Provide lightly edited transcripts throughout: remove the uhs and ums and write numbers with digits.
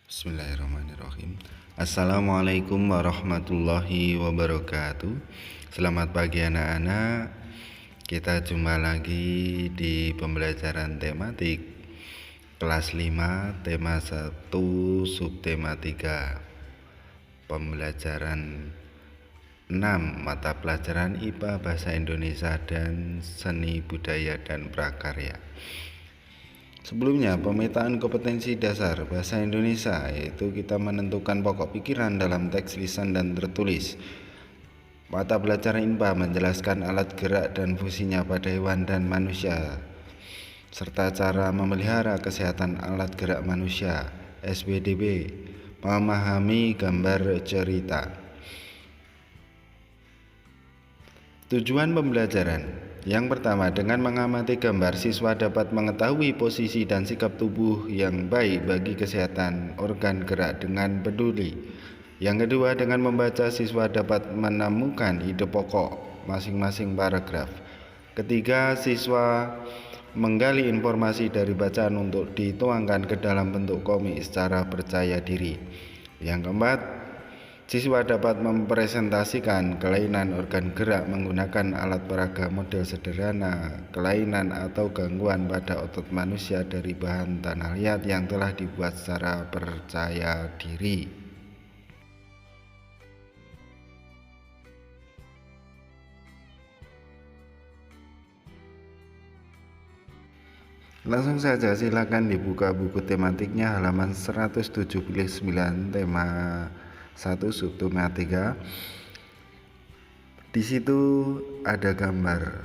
Bismillahirrahmanirrahim. Assalamualaikum warahmatullahi wabarakatuh. Selamat pagi anak-anak. Kita jumpa lagi di pembelajaran tematik kelas 5, tema 1, subtema 3. Pembelajaran 6, mata pelajaran IPA, Bahasa Indonesia dan Seni Budaya dan Prakarya. Sebelumnya, pemetaan kompetensi dasar bahasa Indonesia, yaitu kita menentukan pokok pikiran dalam teks lisan dan tertulis. Mata pelajaran IPA menjelaskan alat gerak dan fungsinya pada hewan dan manusia, serta cara memelihara kesehatan alat gerak manusia. SBDB, memahami gambar cerita. Tujuan pembelajaran. Yang pertama, dengan mengamati gambar, siswa dapat mengetahui posisi dan sikap tubuh yang baik bagi kesehatan organ gerak dengan peduli. Yang kedua, dengan membaca, siswa dapat menemukan ide pokok masing-masing paragraf. Ketiga, siswa menggali informasi dari bacaan untuk dituangkan ke dalam bentuk komik secara percaya diri. Yang keempat, siswa dapat mempresentasikan kelainan organ gerak menggunakan alat peraga model sederhana, kelainan atau gangguan pada otot manusia dari bahan tanah liat yang telah dibuat secara percaya diri. Langsung saja silakan dibuka buku tematiknya halaman 179, tema 1, subtema 3. Di situ ada gambar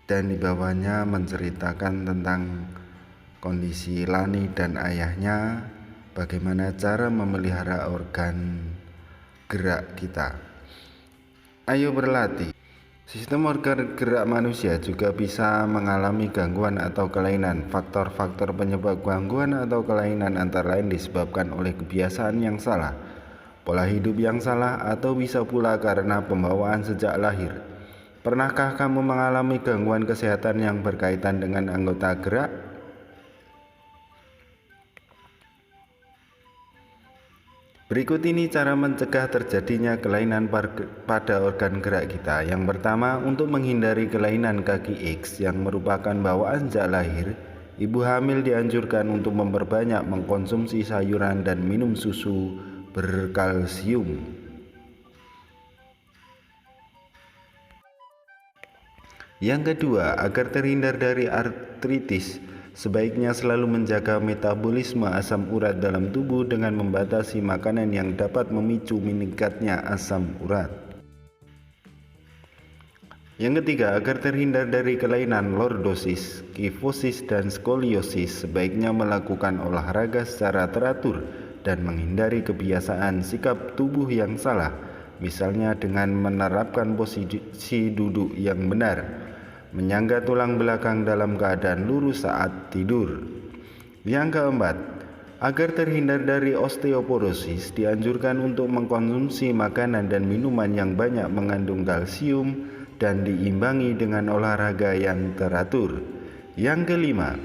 dan di bawahnya menceritakan tentang kondisi Lani dan ayahnya, bagaimana cara memelihara organ gerak kita. Ayo berlatih. Sistem organ gerak manusia juga bisa mengalami gangguan atau kelainan. Faktor-faktor penyebab gangguan atau kelainan antara lain disebabkan oleh kebiasaan yang salah, pola hidup yang salah, atau bisa pula karena pembawaan sejak lahir. Pernahkah kamu mengalami gangguan kesehatan yang berkaitan dengan anggota gerak? Berikut ini cara mencegah terjadinya kelainan pada organ gerak kita. Yang pertama, untuk menghindari kelainan kaki X yang merupakan bawaan sejak lahir, ibu hamil dianjurkan untuk memperbanyak mengkonsumsi sayuran dan minum susu berkalsium. Yang kedua, agar terhindar dari artritis, sebaiknya selalu menjaga metabolisme asam urat dalam tubuh dengan membatasi makanan yang dapat memicu meningkatnya asam urat. Yang ketiga, agar terhindar dari kelainan lordosis, kifosis, dan skoliosis, sebaiknya melakukan olahraga secara teratur dan menghindari kebiasaan sikap tubuh yang salah, misalnya dengan menerapkan posisi duduk yang benar, menyangga tulang belakang dalam keadaan lurus saat tidur. Yang keempat, agar terhindar dari osteoporosis, dianjurkan untuk mengkonsumsi makanan dan minuman yang banyak mengandung kalsium dan diimbangi dengan olahraga yang teratur. Yang kelima,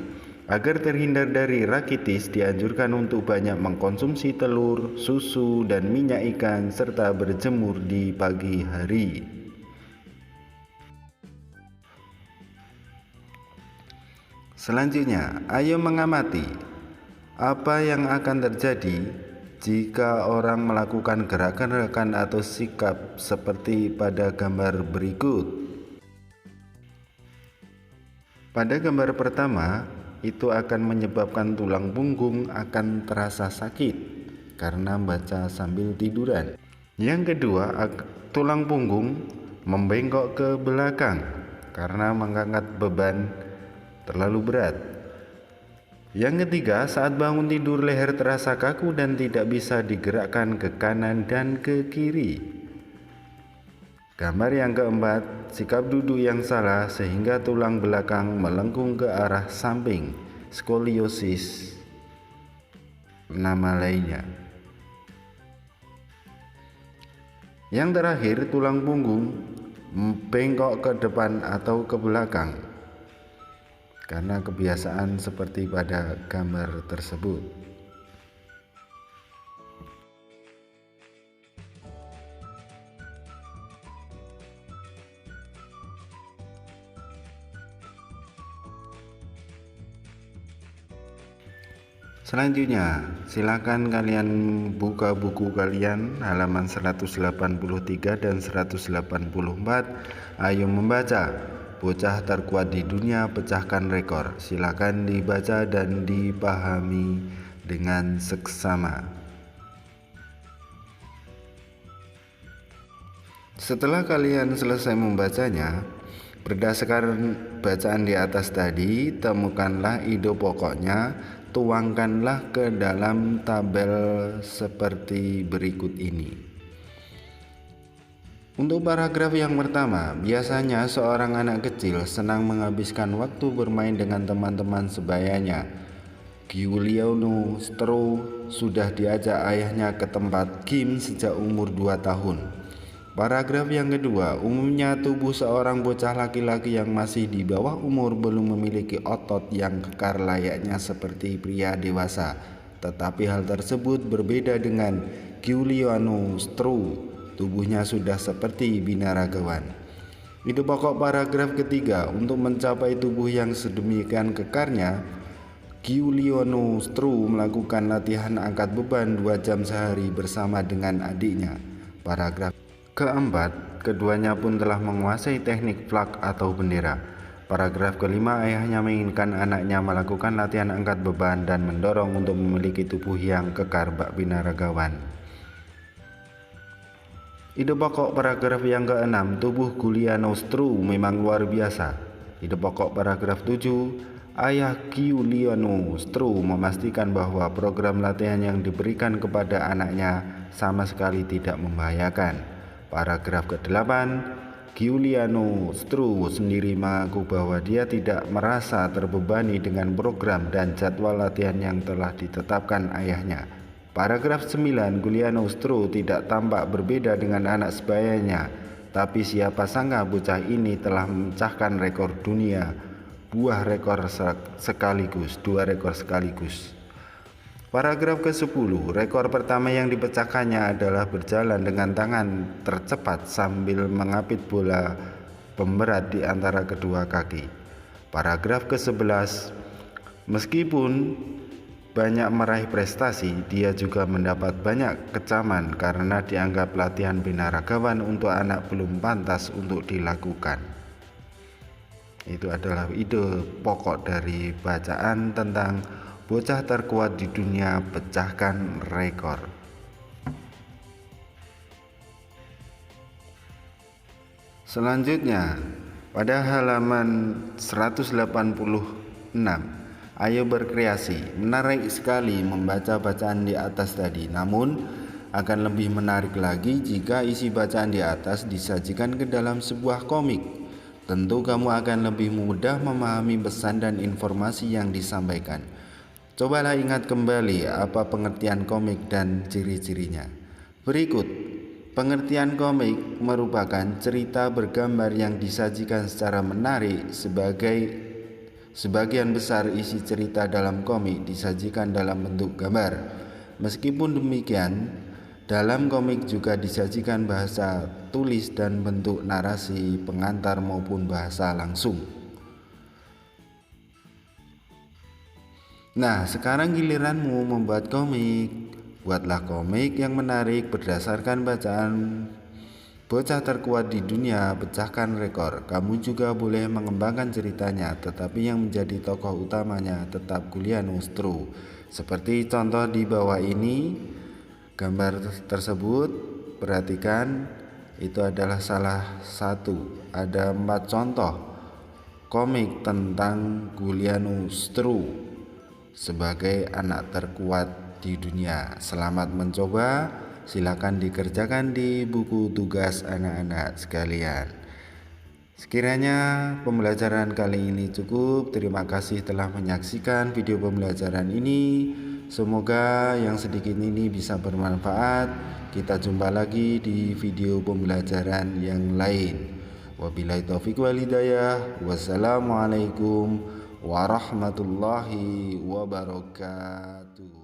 agar terhindar dari rakitis, dianjurkan untuk banyak mengkonsumsi telur, susu, dan minyak ikan, serta berjemur di pagi hari. Selanjutnya, ayo mengamati apa yang akan terjadi jika orang melakukan gerakan-gerakan atau sikap seperti pada gambar berikut. Pada gambar pertama, itu akan menyebabkan tulang punggung akan terasa sakit karena membaca sambil tiduran. Yang kedua, tulang punggung membengkok ke belakang karena mengangkat beban terlalu berat. Yang ketiga, saat bangun tidur leher terasa kaku dan tidak bisa digerakkan ke kanan dan ke kiri. Gambar yang keempat, sikap duduk yang salah sehingga tulang belakang melengkung ke arah samping, skoliosis nama lainnya. Yang terakhir, tulang punggung bengkok ke depan atau ke belakang karena kebiasaan seperti pada gambar tersebut. Selanjutnya, silakan kalian buka buku kalian halaman 183 dan 184. Ayo membaca. Bocah terkuat di dunia pecahkan rekor. Silakan dibaca dan dipahami dengan seksama. Setelah kalian selesai membacanya, berdasarkan bacaan di atas tadi, temukanlah ide pokoknya, tuangkanlah ke dalam tabel seperti berikut ini. Untuk paragraf yang pertama, biasanya seorang anak kecil senang menghabiskan waktu bermain dengan teman-teman sebayanya. Giuliano Stroh sudah diajak ayahnya ke tempat gym sejak umur 2 tahun. Paragraf yang kedua, umumnya tubuh seorang bocah laki-laki yang masih di bawah umur belum memiliki otot yang kekar layaknya seperti pria dewasa. Tetapi hal tersebut berbeda dengan Giuliano Stroh. Tubuhnya sudah seperti binaragawan. Itu pokok paragraf ketiga. Untuk mencapai tubuh yang sedemikian kekarnya, Giuliano Stroh melakukan latihan angkat beban 2 jam sehari bersama dengan adiknya. Paragraf keempat, keduanya pun telah menguasai teknik flag atau bendera. Paragraf kelima, ayahnya menginginkan anaknya melakukan latihan angkat beban dan mendorong untuk memiliki tubuh yang kekar bak binaragawan. Ide pokok paragraf yang keenam, tubuh Giuliano Stroh memang luar biasa. Ide pokok paragraf 7, ayah Giuliano Stroh memastikan bahwa program latihan yang diberikan kepada anaknya sama sekali tidak membahayakan. Paragraf ke-8, Giuliano Stroh sendiri mengaku bahwa dia tidak merasa terbebani dengan program dan jadwal latihan yang telah ditetapkan ayahnya. Paragraf 9, Giuliano Stroh tidak tampak berbeda dengan anak sebayanya, tapi siapa sangka bocah ini telah memecahkan rekor dunia, 2 rekor sekaligus. Paragraf ke-10, rekor pertama yang dipecahkannya adalah berjalan dengan tangan tercepat sambil mengapit bola pemberat di antara kedua kaki. Paragraf ke-11, meskipun banyak meraih prestasi, dia juga mendapat banyak kecaman karena dianggap latihan binaragawan untuk anak belum pantas untuk dilakukan. Itu adalah ide pokok dari bacaan tentang bocah terkuat di dunia pecahkan rekor. Selanjutnya, pada halaman 186, ayo berkreasi. Menarik sekali membaca bacaan di atas tadi, namun akan lebih menarik lagi jika isi bacaan di atas disajikan ke dalam sebuah komik. Tentu kamu akan lebih mudah memahami pesan dan informasi yang disampaikan. Cobalah ingat kembali apa pengertian komik dan ciri-cirinya. Berikut, pengertian komik merupakan cerita bergambar yang disajikan secara menarik. Sebagian besar isi cerita dalam komik disajikan dalam bentuk gambar. Meskipun demikian, dalam komik juga disajikan bahasa tulis dan bentuk narasi pengantar maupun bahasa langsung. Nah, sekarang giliranmu membuat komik. Buatlah komik yang menarik berdasarkan bacaan bocah terkuat di dunia pecahkan rekor. Kamu juga boleh mengembangkan ceritanya, tetapi yang menjadi tokoh utamanya tetap Giuliano Stroh. Seperti contoh di bawah ini, gambar tersebut, perhatikan, itu adalah salah satu. Ada 4 contoh komik tentang Giuliano Stroh sebagai anak terkuat di dunia. Selamat mencoba. Silakan dikerjakan di buku tugas anak-anak sekalian. Sekiranya pembelajaran kali ini cukup. Terima kasih telah menyaksikan video pembelajaran ini. Semoga yang sedikit ini bisa bermanfaat. Kita jumpa lagi di video pembelajaran yang lain. Wabillahi taufiq wal hidayah. Wassalamualaikum warahmatullahi wabarakatuh.